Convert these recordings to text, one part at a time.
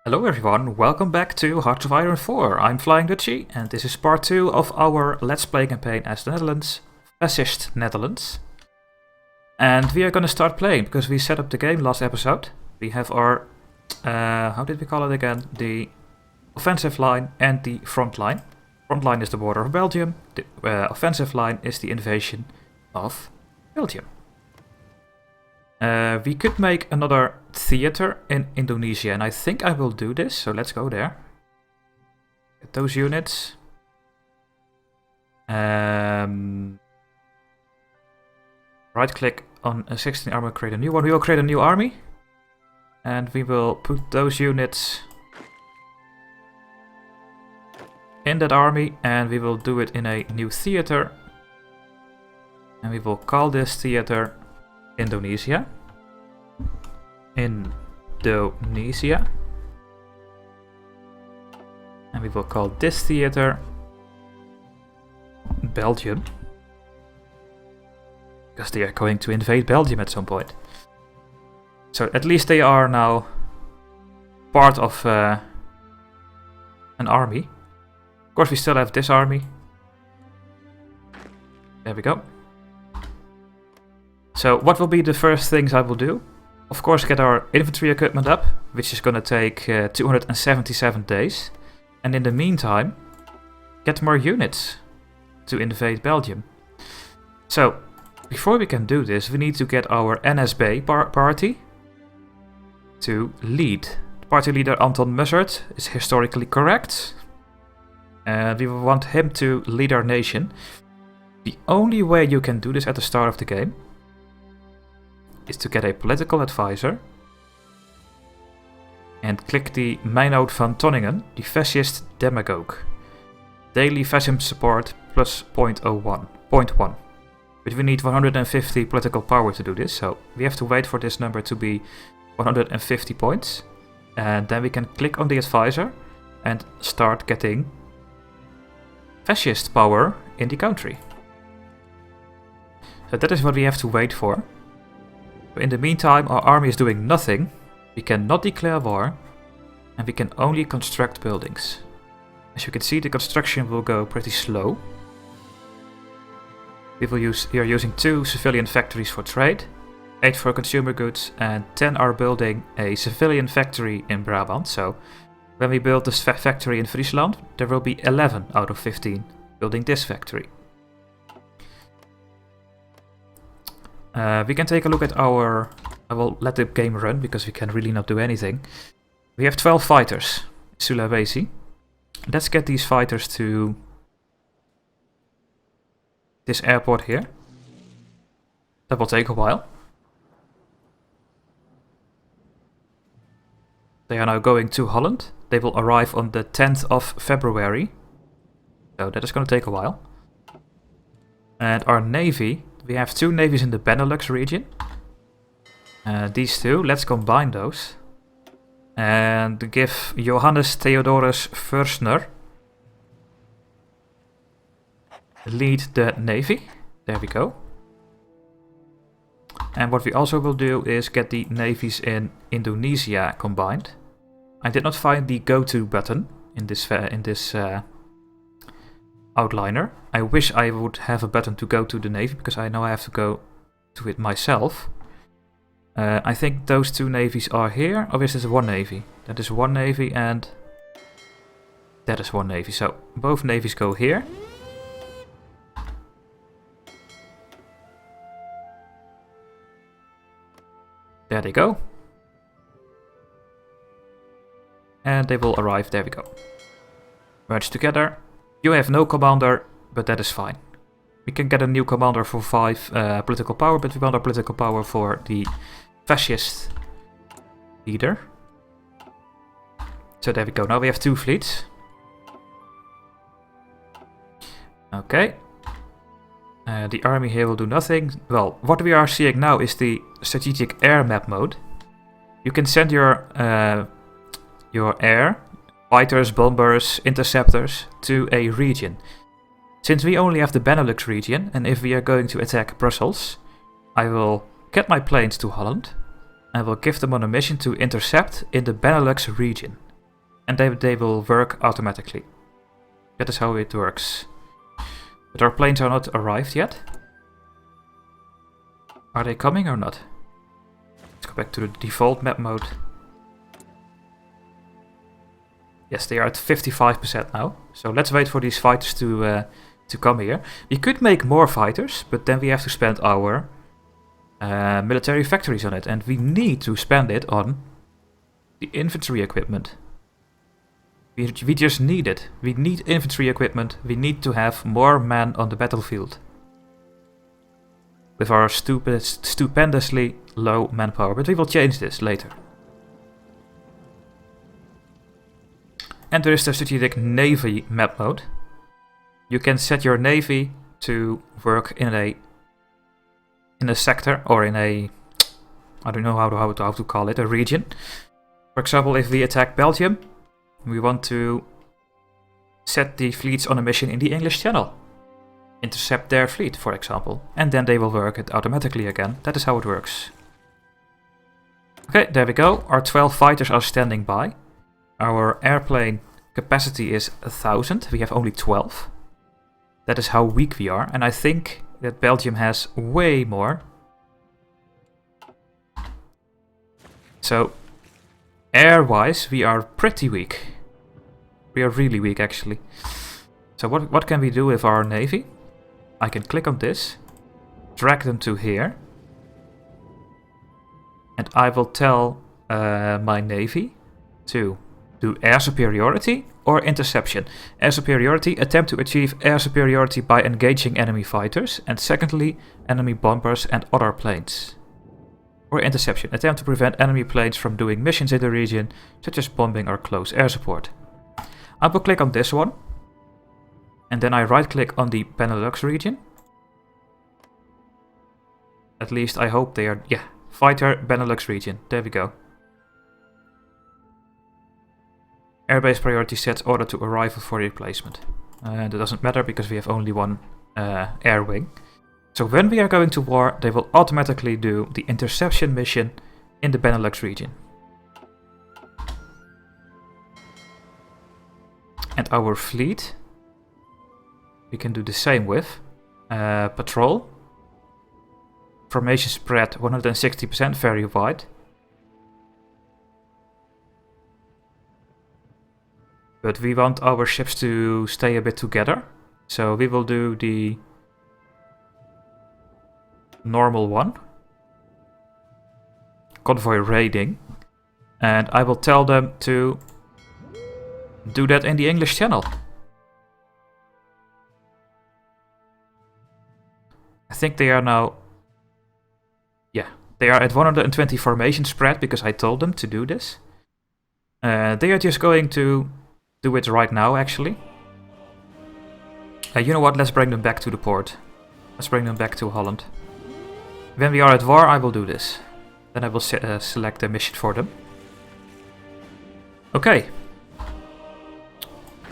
Hello everyone, welcome back to Hearts of Iron 4. I'm FlyingDutchy, and this is part 2 of our Let's Play campaign as the Netherlands, Fascist Netherlands. And we are gonna start playing, because we set up the game last episode. We have our, how did we call it again? The offensive line and the front line. Front line is the border of Belgium, the offensive line is the invasion of Belgium. We could make another theater in Indonesia, and I think I will do this, so let's go there. Get those units. Right click on a 16 armor, create a new one. We will create a new army, and we will put those units in that army, and we will do it in a new theater. And we will call this theater Indonesia. Indonesia. And we will call this theater Belgium. Because they are going to invade Belgium at some point. So at least they are now part of an army. Of course we still have this army. There we go. So what will be the first things I will do? Of course get our infantry equipment up, which is gonna take 277 days. And in the meantime, get more units to invade Belgium. So, before we can do this, we need to get our NSB party to lead. The party leader Anton Mussert is historically correct. And we want him to lead our nation. The only way you can do this at the start of the game is to get a political advisor and click the Meinoud van Tonningen, the fascist demagogue. Daily fascism support plus 0.1. But we need 150 political power to do this, so we have to wait for this number to be 150 points. And then we can click on the advisor and start getting fascist power in the country. So that is what we have to wait for. In the meantime, our army is doing nothing, we cannot declare war, and we can only construct buildings. As you can see, the construction will go pretty slow. We are using 2 civilian factories for trade, 8 for consumer goods, and 10 are building a civilian factory in Brabant. So when we build this factory in Friesland, there will be 11 out of 15 building this factory. We can take a look at our... I will let the game run because we can really not do anything. We have 12 fighters in Sulawesi. Let's get these fighters to this airport here. That will take a while. They are now going to Holland. They will arrive on the 10th of February. So that is going to take a while. And our navy... We have 2 navies in the Benelux region. These 2, let's combine those. And give Johannes Theodorus Försner lead the navy. There we go. And what we also will do is get the navies in Indonesia combined. I did not find the go-to button in this outliner. I wish I would have a button to go to the navy, because I know I have to go to it myself. I think those 2 navies are here, or is this one navy? That is one navy and that is one navy. So both navies go here. There they go. And they will arrive, there we go. Merge together. You have no commander, but that is fine. We can get a new commander for 5 political power, but we want our political power for the fascist leader. So there we go. Now we have 2 fleets. Okay. The army here will do nothing. Well, what we are seeing now is the strategic air map mode. You can send your air, fighters, bombers, interceptors to a region. Since we only have the Benelux region, and if we are going to attack Brussels, I will get my planes to Holland and will give them on a mission to intercept in the Benelux region. and they will work automatically. That is how it works. But our planes are not arrived yet. Are they coming or not? Let's go back to the default map mode. Yes, they are at 55% now. So let's wait for these fighters to come here. We could make more fighters, but then we have to spend our military factories on it. And we need to spend it on the infantry equipment. We just need it. We need infantry equipment. We need to have more men on the battlefield. With our stupendously low manpower. But we will change this later. And there is the strategic navy map mode. You can set your navy to work in a sector or in a, I don't know how to call it, a region. For example, if we attack Belgium, we want to set the fleets on a mission in the English Channel. Intercept their fleet, for example. And then they will work it automatically again. That is how it works. Okay, there we go. Our 12 fighters are standing by. Our airplane capacity is 1,000. We have only 12. That is how weak we are. And I think that Belgium has way more. So, air-wise, we are pretty weak. We are really weak, actually. So what can we do with our navy? I can click on this. Drag them to here. And I will tell my navy to do air superiority or interception. Air superiority, attempt to achieve air superiority by engaging enemy fighters. And secondly, enemy bombers and other planes. Or interception, attempt to prevent enemy planes from doing missions in the region, such as bombing or close air support. I will click on this one. And then I right click on the Benelux region. At least I hope they are, yeah, fighter Benelux region. There we go. Airbase priority sets order to arrival for replacement. That doesn't matter because we have only one air wing. So when we are going to war, they will automatically do the interception mission in the Benelux region. And our fleet, we can do the same with. Patrol. Formation spread 160%, very wide. But we want our ships to stay a bit together. So we will do the normal one. Convoy raiding. And I will tell them to do that in the English Channel. I think they are now... Yeah, they are at 120 formation spread because I told them to do this. They are just going to do it right now, actually. You know what? Let's bring them back to the port. Let's bring them back to Holland. When we are at war, I will do this. Then I will select a mission for them. Okay.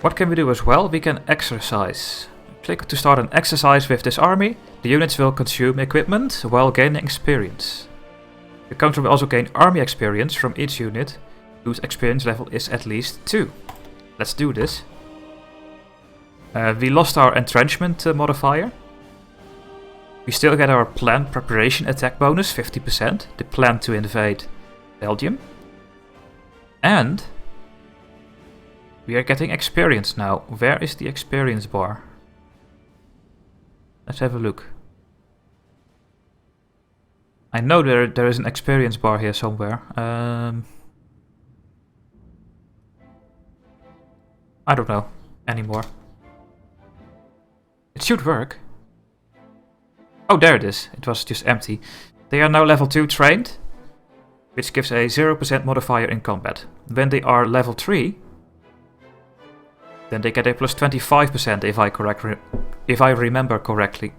What can we do as well? We can exercise. Click to start an exercise with this army. The units will consume equipment while gaining experience. The country will also gain army experience from each unit whose experience level is at least 2. Let's do this. We lost our entrenchment modifier. We still get our planned preparation attack bonus, 50%. The plan to invade Belgium. And we are getting experience now. Where is the experience bar? Let's have a look. I know there is an experience bar here somewhere. I don't know anymore. It should work. Oh, there it is. It was just empty. They are now level 2 trained, which gives a 0% modifier in combat. When they are level 3, then they get a plus 25% if I remember correctly.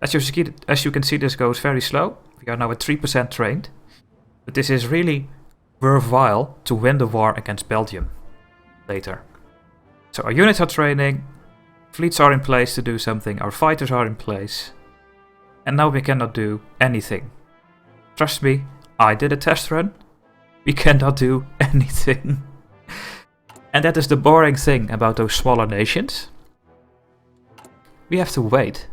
As you can see, this goes very slow. We are now at 3% trained. But this is really worthwhile to win the war against Belgium later. So our units are training, fleets are in place to do something, our fighters are in place. And now we cannot do anything. Trust me, I did a test run. We cannot do anything. And that is the boring thing about those smaller nations. We have to wait.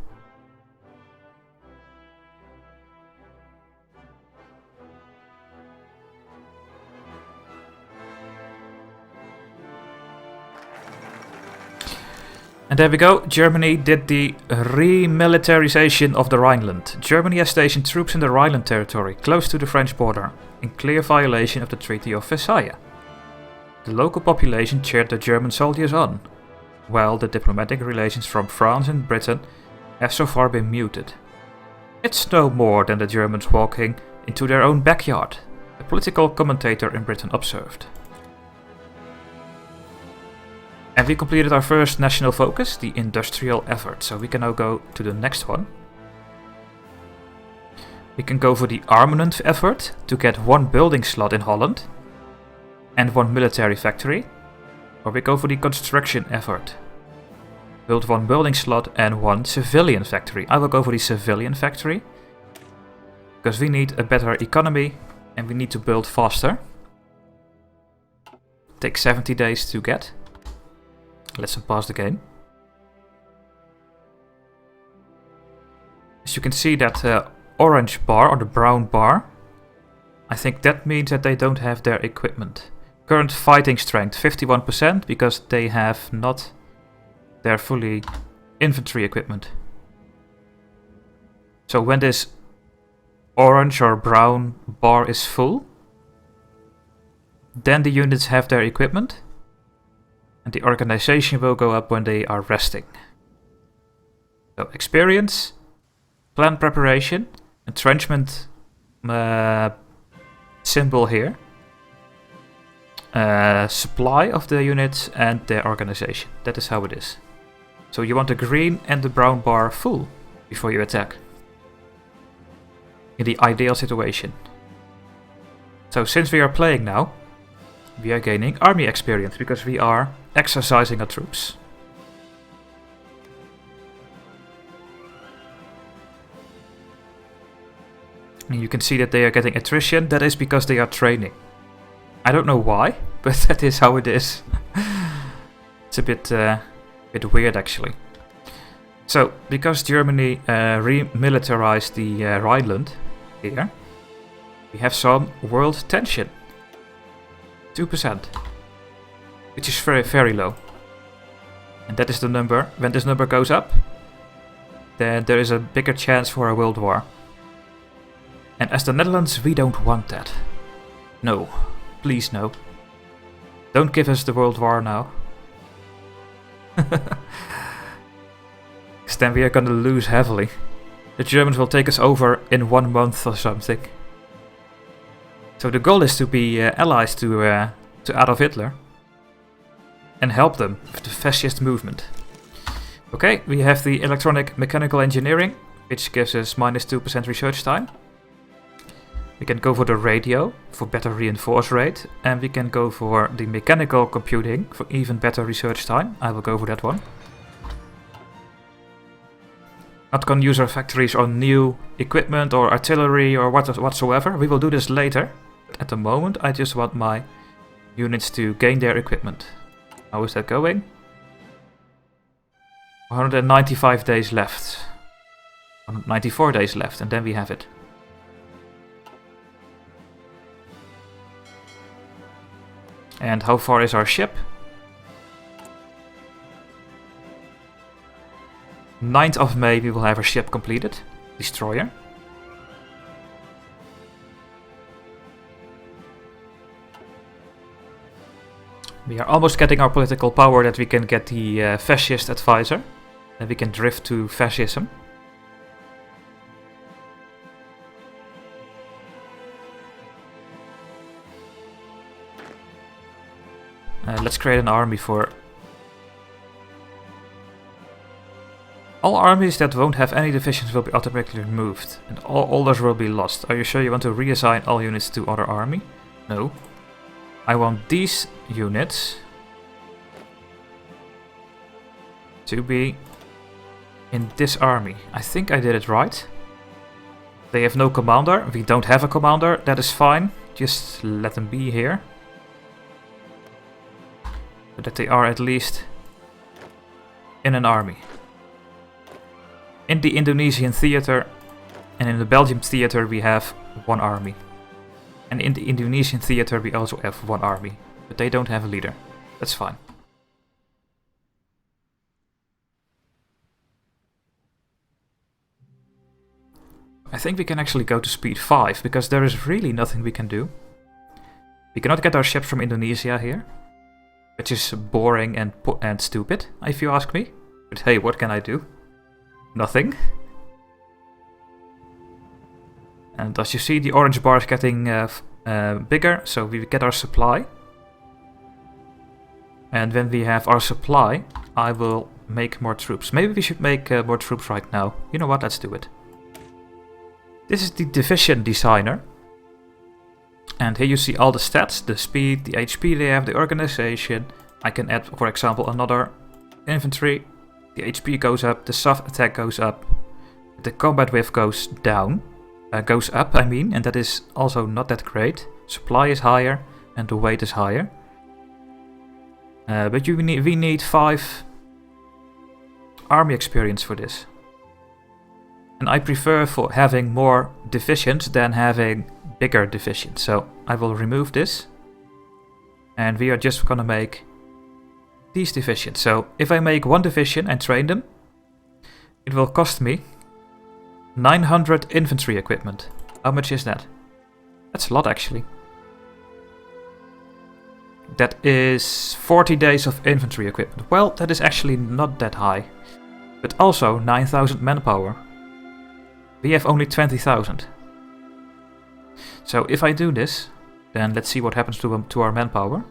And there we go, Germany did the remilitarization of the Rhineland. Germany has stationed troops in the Rhineland territory, close to the French border, in clear violation of the Treaty of Versailles. The local population cheered the German soldiers on, while the diplomatic relations from France and Britain have so far been muted. It's no more than the Germans walking into their own backyard, a political commentator in Britain observed. And we completed our first national focus, the industrial effort, so we can now go to the next one. We can go for the armament effort to get 1 building slot in Holland and 1 military factory, or we go for the construction effort. Build 1 building slot and 1 civilian factory. I will go for the civilian factory, because we need a better economy and we need to build faster. Takes 70 days to get. Let's pause the game. As you can see, that orange bar or the brown bar, I think that means that they don't have their equipment. Current fighting strength 51% because they have not their fully infantry equipment. So when this orange or brown bar is full, then the units have their equipment. And the organization will go up when they are resting. So experience, plan preparation, entrenchment symbol here. Supply of the units and their organization. That is how it is. So you want the green and the brown bar full before you attack. In the ideal situation. So since we are playing now, we are gaining army experience because we are exercising our troops. And you can see that they are getting attrition. That is because they are training. I don't know why, but that is how it is. It's a bit weird actually. So, because Germany remilitarized the Rhineland here, we have some world tension. 2%. Which is very, very low. And that is the number. When this number goes up, then there is a bigger chance for a world war. And as the Netherlands, we don't want that. No. Please no. Don't give us the world war now. Because then we are gonna lose heavily. The Germans will take us over in 1 month or something. So the goal is to be allies to Adolf Hitler. And help them with the fascist movement. Okay, we have the electronic mechanical engineering, which gives us -2% research time. We can go for the radio for better reinforce rate, and we can go for the mechanical computing for even better research time. I will go for that one. Not gonna use our factories on new equipment or artillery or whatsoever. We will do this later. But at the moment, I just want my units to gain their equipment. How is that going? 195 days left. 194 days left, and then we have it. And how far is our ship? 9th of May we will have our ship completed. Destroyer. We are almost getting our political power that we can get the fascist advisor. And we can drift to fascism. Let's create an army for... All armies that won't have any divisions will be automatically removed. And all others will be lost. Are you sure you want to reassign all units to other army? No. I want these units to be in this army. I think I did it right. They have no commander. We don't have a commander. That is fine. Just let them be here. but that they are at least in an army. In the Indonesian theater and in the Belgian theater we have one army. And in the Indonesian theater we also have one army, but they don't have a leader. That's fine. I think we can actually go to speed 5, because there is really nothing we can do. We cannot get our ships from Indonesia here, which is boring and stupid, if you ask me. But hey, what can I do? Nothing. And as you see, the orange bar is getting bigger, so we get our supply. And when we have our supply, I will make more troops. Maybe we should make more troops right now. You know what, let's do it. This is the division designer. And here you see all the stats, the speed, the HP they have, the organization. I can add, for example, another infantry. The HP goes up, the soft attack goes up, the combat width goes down. Goes up, I mean, and that is also not that great. Supply is higher and the weight is higher. But we need 5 army experience for this. And I prefer for having more divisions than having bigger divisions. So I will remove this. And we are just gonna make these divisions. So if I make one division and train them, it will cost me 900 infantry equipment. How much is that? That's a lot actually. That is 40 days of infantry equipment. Well, that is actually not that high. But also 9,000 manpower. We have only 20,000. So if I do this, then let's see what happens to our manpower.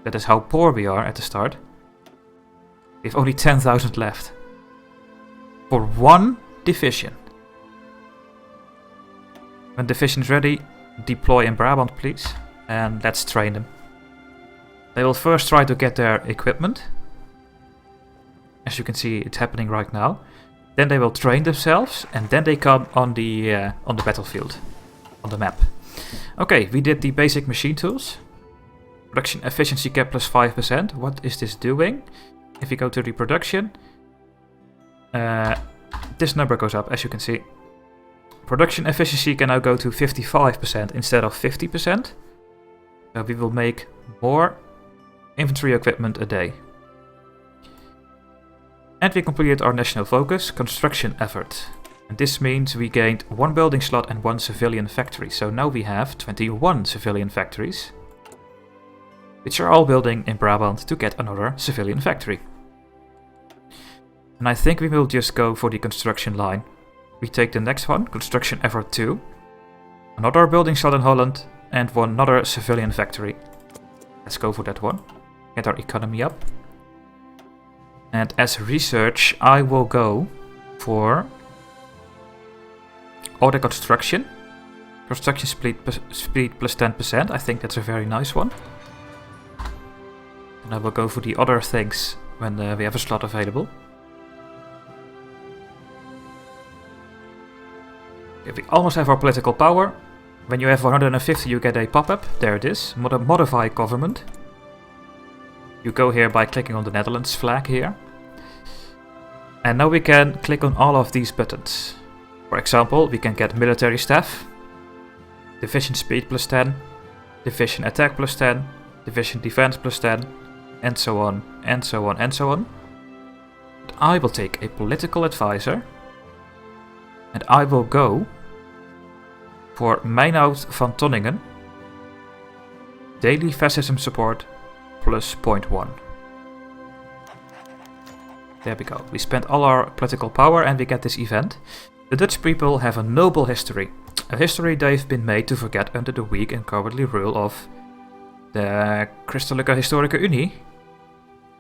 That is how poor we are at the start. We have only 10,000 left. For one division. When division is ready, deploy in Brabant please. And let's train them. They will first try to get their equipment. As you can see, it's happening right now. Then they will train themselves, and then they come on the battlefield, on the map. Okay, we did the basic machine tools. Production efficiency cap plus 5%. What is this doing? If we go to the production, this number goes up, as you can see. Production efficiency can now go to 55% instead of 50%. So we will make more infantry equipment a day. And we completed our national focus construction effort. And this means we gained 1 building slot and 1 civilian factory. So now we have 21 civilian factories, which are all building in Brabant to get another civilian factory. And I think we will just go for the construction line. We take the next one, construction effort 2. Another building slot in Holland and another civilian factory. Let's go for that one. Get our economy up. And as research, I will go for order construction. Construction speed plus 10%. I think that's a very nice one. And I will go for the other things when we have a slot available. Okay, we almost have our political power. When you have 150, you get a pop-up. There it is. Modify government. You go here by clicking on the Netherlands flag here. And now we can click on all of these buttons. For example, we can get military staff, division speed plus 10, division attack plus 10, division defense plus 10, and so on, and so on, and so on. But I will take a political advisor, and I will go for Meinoud van Tonningen, daily fascism support plus 0.1. There we go. We spent all our political power and we get this event. The Dutch people have a noble history. A history they've been made to forget under the weak and cowardly rule of the Christelijke Historische Unie.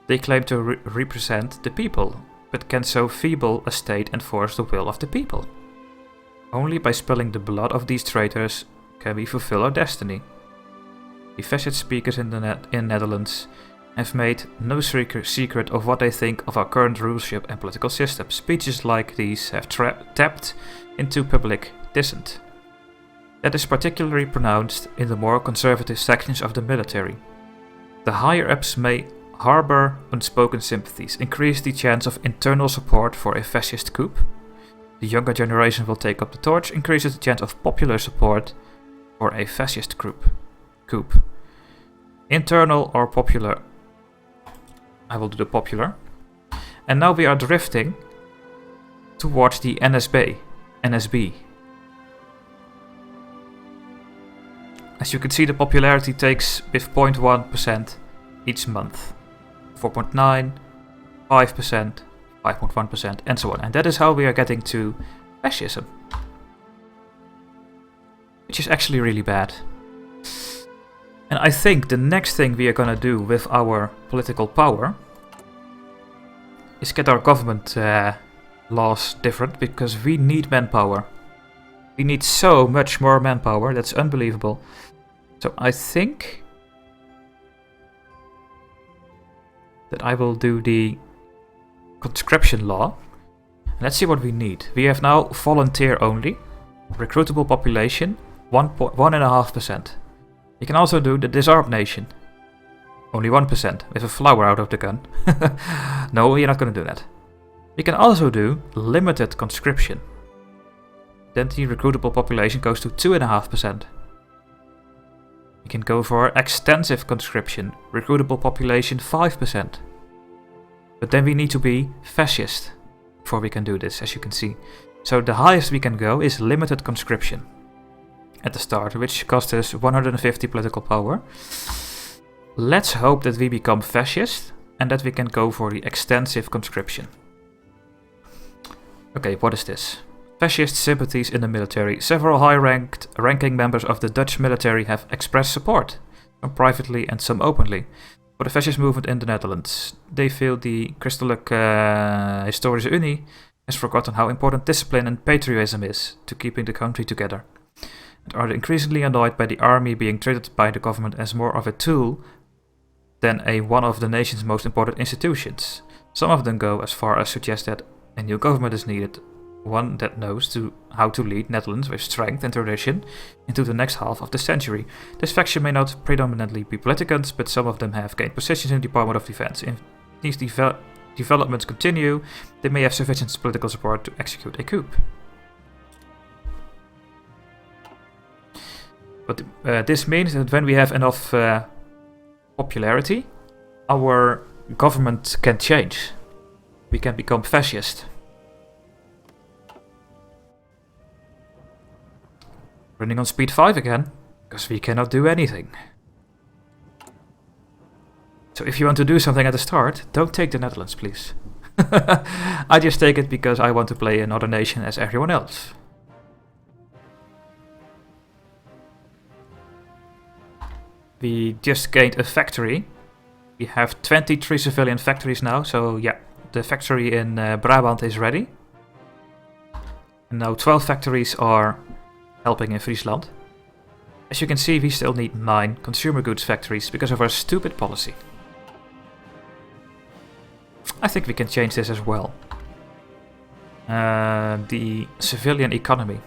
They claim to represent the people, but can so feeble a state enforce the will of the people? Only by spilling the blood of these traitors can we fulfill our destiny. The fascist speakers in the Netherlands have made no secret of what they think of our current rulership and political system. Speeches like these have tapped into public dissent. That is particularly pronounced in the more conservative sections of the military. The higher-ups may harbor unspoken sympathies, increase the chance of internal support for a fascist coup. The younger generation will take up the torch, increases the chance of popular support for a fascist coup. Internal or popular. I will do the popular. And now we are drifting towards the NSB. As you can see, the popularity takes with 0.1% each month. 4.9, 5%, 5.1%, and so on. And that is how we are getting to fascism. Which is actually really bad. And I think the next thing we are gonna do with our political power is get our government laws different, because we need manpower. We need so much more manpower, that's unbelievable. So I think that I will do the conscription law. Let's see what we need. We have now volunteer only, recruitable population 1.5%. You can also do the disarmed nation, only 1%, with a flower out of the gun. No, you're not going to do that. You can also do limited conscription. Then the recruitable population goes to 2.5%. You can go for extensive conscription, recruitable population 5%. But then we need to be fascist before we can do this, as you can see. So the highest we can go is limited conscription at the start, which costs us 150 political power. Let's hope that we become fascist and that we can go for the extensive conscription. Okay, what is this? Fascist sympathies in the military. Several high-ranking members of the Dutch military have expressed support, some privately and some openly, for the fascist movement in the Netherlands. They feel the Christelijke Historische Unie has forgotten how important discipline and patriotism is to keeping the country together, and are increasingly annoyed by the army being treated by the government as more of a tool than one of the nation's most important institutions. Some of them go as far as suggest that a new government is needed, one that knows how to lead Netherlands with strength and tradition into the next half of the century. This faction may not predominantly be politicans, but some of them have gained positions in the Department of Defense. If these developments continue, they may have sufficient political support to execute a coup. But this means that when we have enough popularity, our government can change. We can become fascist. Running on speed 5 again, because we cannot do anything. So if you want to do something at the start, don't take the Netherlands, please. I just take it because I want to play another nation as everyone else. We just gained a factory. We have 23 civilian factories now, so yeah, the factory in Brabant is ready. And now 12 factories are helping in Friesland. As you can see, we still need 9 consumer goods factories because of our stupid policy. I think we can change this as well. The civilian economy.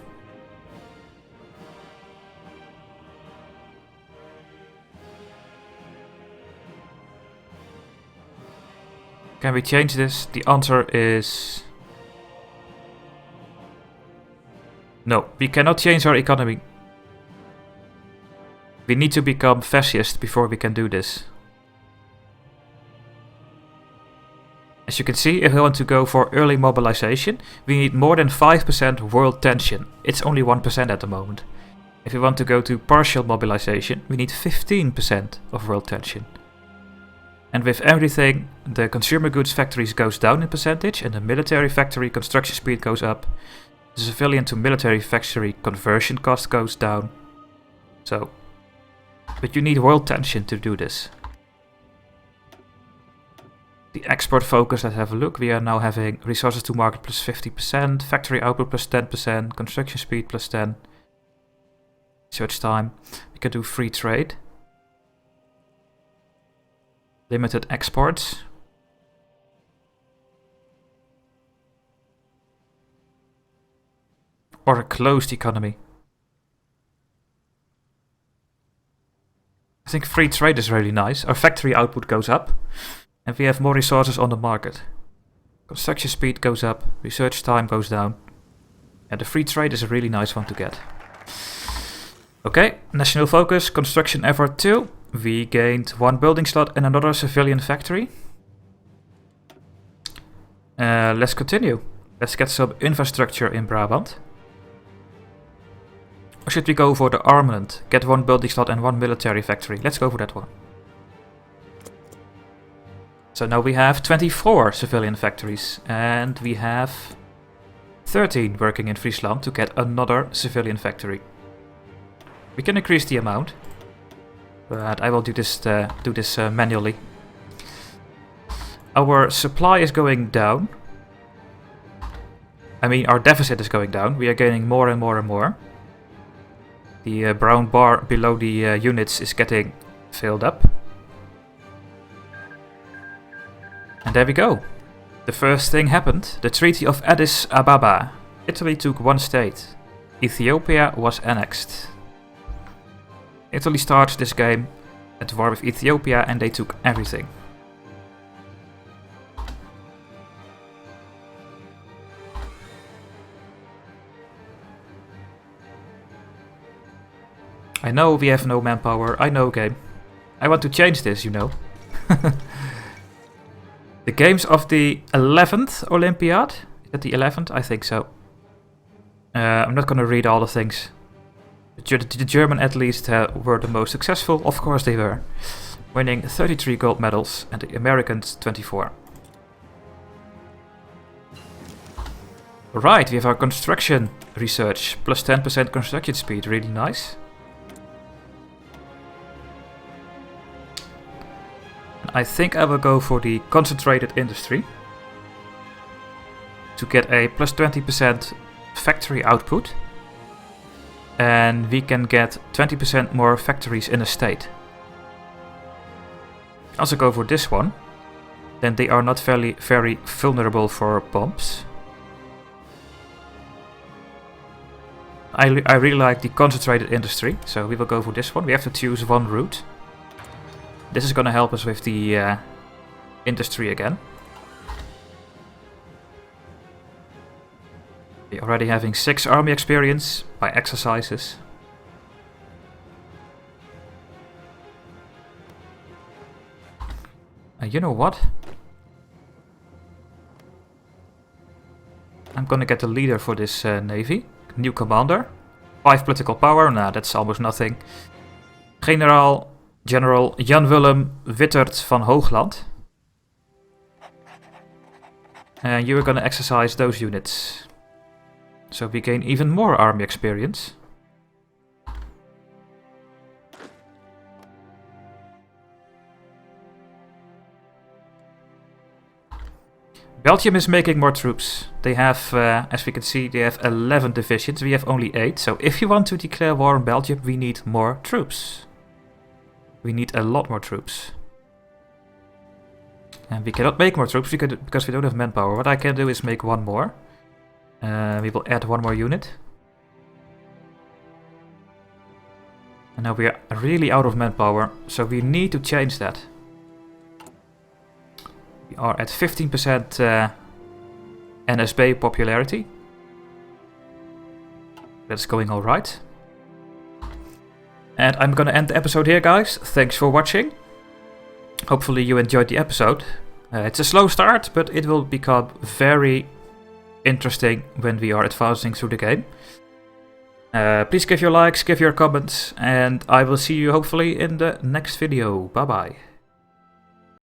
Can we change this? The answer is no. We cannot change our economy. We need to become fascist before we can do this. As you can see, if we want to go for early mobilization, we need more than 5% world tension. It's only 1% at the moment. If we want to go to partial mobilization, we need 15% of world tension. And with everything, the consumer goods factories goes down in percentage, and the military factory construction speed goes up. The civilian to military factory conversion cost goes down. So, but you need world tension to do this. The export focus, let's have a look. We are now having resources to market plus 50%, factory output plus 10%, construction speed plus 10. Search time. We can do free trade. Limited exports. Or a closed economy. I think free trade is really nice. Our factory output goes up, and we have more resources on the market. Construction speed goes up, research time goes down. And the free trade is a really nice one to get. Okay, national focus, construction effort 2. We gained 1 building slot and another civilian factory. Let's continue. Let's get some infrastructure in Brabant. Or should we go for the armament? Get 1 building slot and 1 military factory. Let's go for that one. So now we have 24 civilian factories. And we have 13 working in Friesland to get another civilian factory. We can increase the amount. But I will do this manually. Our supply is going down. I mean, our deficit is going down. We are gaining more and more and more. The brown bar below the units is getting filled up. And there we go. The first thing happened. The Treaty of Addis Ababa. Italy took 1 state. Ethiopia was annexed. Italy started this game at war with Ethiopia and they took everything. I know we have no manpower, I know game. I want to change this, you know. The games of the 11th Olympiad? Is that the 11th? I think so. I'm not gonna read all the things. The German athletes were the most successful, of course they were. Winning 33 gold medals and the Americans 24. Right, we have our construction research. Plus 10% construction speed, really nice. I think I will go for the concentrated industry. To get a plus 20% factory output. And we can get 20% more factories in a state. Also go for this one. Then they are not very vulnerable for bombs. I really like the concentrated industry, so we will go for this one. We have to choose 1 route. This is gonna help us with the industry again. We're already having 6 army experience by exercises. You know what? I'm gonna get the leader for this navy. New commander. 5 political power. Nah, that's almost nothing. General Jan Willem Wittert van Hoogland. And you are gonna exercise those units. So we gain even more army experience. Belgium is making more troops. They have, as we can see, they have 11 divisions. We have only 8. So if you want to declare war on Belgium, we need more troops. We need a lot more troops. And we cannot make more troops because we don't have manpower. What I can do is make 1 more. We will add 1 more unit. And now we are really out of manpower, so we need to change that. We are at 15% NSB popularity. That's going alright. And I'm gonna end the episode here, guys. Thanks for watching. Hopefully you enjoyed the episode. It's a slow start, but it will become very interesting when we are advancing through the game. Please give your likes, give your comments, and I will see you hopefully in the next video. Bye bye.